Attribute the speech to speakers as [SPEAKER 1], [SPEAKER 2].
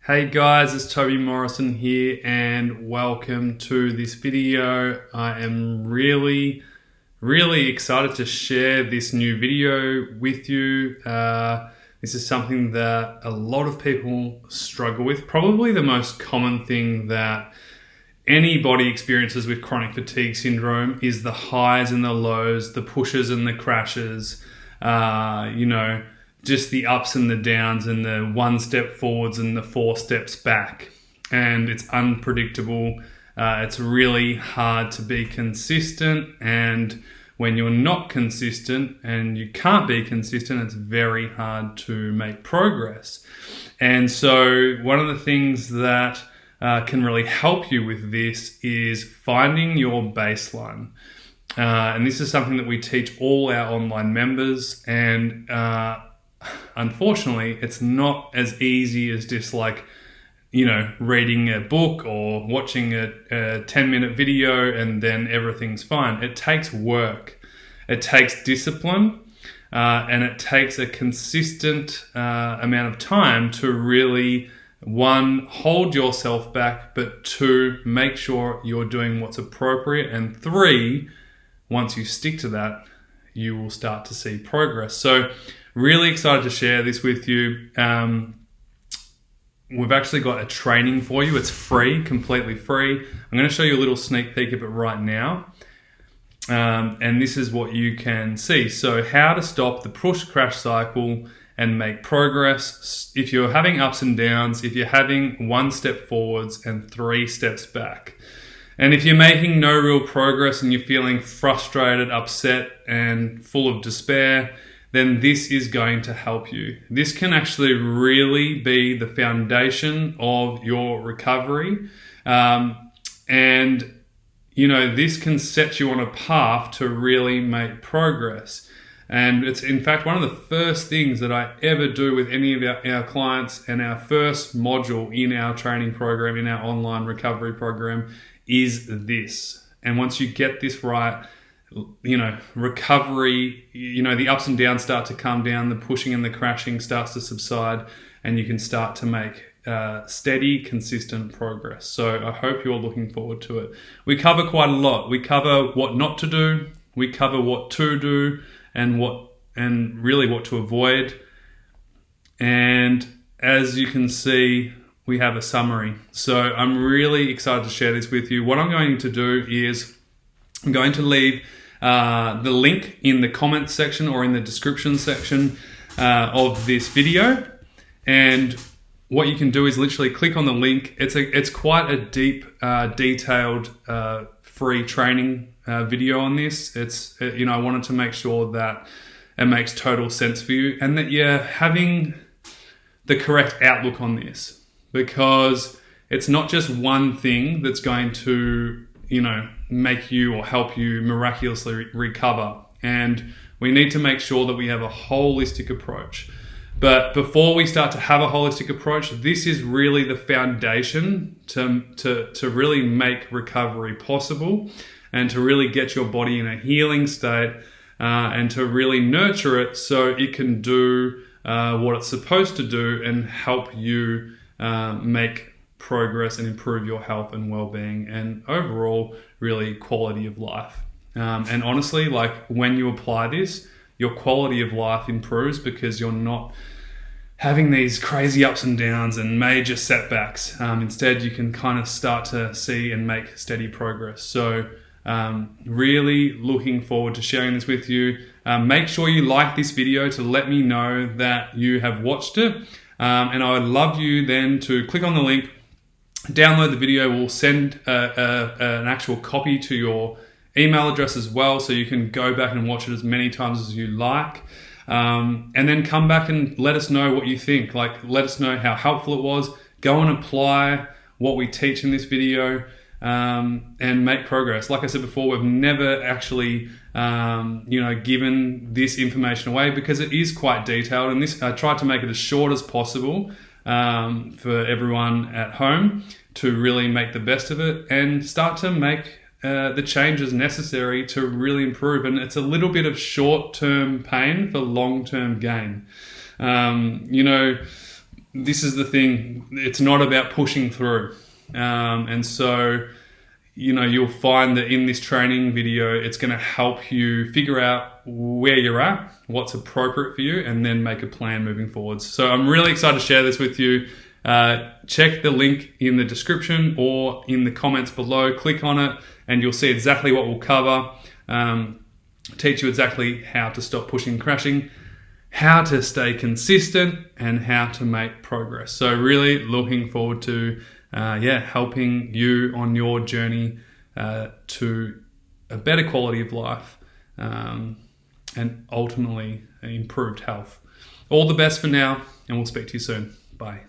[SPEAKER 1] Hey guys, it's Toby Morrison here and welcome to this video. I am really excited to share this new video with you. This is something that a lot of people struggle with. Probably the most common thing that anybody experiences with chronic fatigue syndrome is the highs and the lows, the pushes and the crashes, just the ups and the downs and the 1 step forwards and the 4 steps back. And it's unpredictable. It's really hard to be consistent. And when you're not consistent and you can't be consistent, it's very hard to make progress. And so one of the things that can really help you with this is finding your baseline. And this is something that we teach all our online members. And unfortunately, it's not as easy as just reading a book or watching a 10-minute video and then everything's fine. It takes work. It takes discipline. And it takes a consistent amount of time to really, 1, hold yourself back, but 2, make sure you're doing what's appropriate, and 3, once you stick to that, you will start to see progress. So really excited to share this with you. We've actually got a training for you. It's free, completely free. I'm going to show you a little sneak peek of it right now. And this is what you can see. So how to stop the push-crash cycle and make progress. If you're having ups and downs, if you're having 1 step forwards and 3 steps back. And if you're making no real progress and you're feeling frustrated, upset, and full of despair, then this is going to help you. This can actually really be the foundation of your recovery. This can set you on a path to really make progress. And it's in fact one of the first things that I ever do with any of our clients, and our first module in our training program, in our online recovery program, is this. And once you get this right, recovery, the ups and downs start to come down, the pushing and the crashing starts to subside, and you can start to make steady, consistent progress. So I hope you're looking forward to it. We cover quite a lot. We cover what not to do, we cover what to do, and really what to avoid. And as you can see, we have a summary. So I'm really excited to share this with you. What I'm going to do is I'm going to leave the link in the comments section or in the description section of this video. And what you can do is literally click on the link. It's quite a deep, detailed, free training video on this. I wanted to make sure that it makes total sense for you and that you're having the correct outlook on this, because it's not just one thing that's going to make you or help you miraculously recover. And we need to make sure that we have a holistic approach. But before we start to have a holistic approach, this is really the foundation to really make recovery possible and to really get your body in a healing state and to really nurture it so it can do what it's supposed to do and help you make progress and improve your health and well-being and overall really quality of life. And honestly, when you apply this, your quality of life improves because you're not having these crazy ups and downs and major setbacks. Instead, you can kind of start to see and make steady progress. So really looking forward to sharing this with you. Make sure you like this video to let me know that you have watched it. And I would love you then to click on the link, download the video. We'll send an actual copy to your email address as well, so you can go back and watch it as many times as you like. And then come back and let us know what you think. Let us know how helpful it was. Go and apply what we teach in this video and make progress. Like I said before, we've never actually given this information away because it is quite detailed, and this I tried to make it as short as possible for everyone at home to really make the best of it and start to make the changes necessary to really improve. And it's a little bit of short-term pain for long-term gain. this is the thing, it's not about pushing through. And so, you'll find that in this training video, it's going to help you figure out where you're at, what's appropriate for you, and then make a plan moving forwards. So I'm really excited to share this with you. Check the link in the description or in the comments below. Click on it and you'll see exactly what we'll cover. Teach you exactly how to stop pushing and crashing, how to stay consistent, and how to make progress. So really looking forward to helping you on your journey to a better quality of life and ultimately improved health. All the best for now, and we'll speak to you soon. Bye.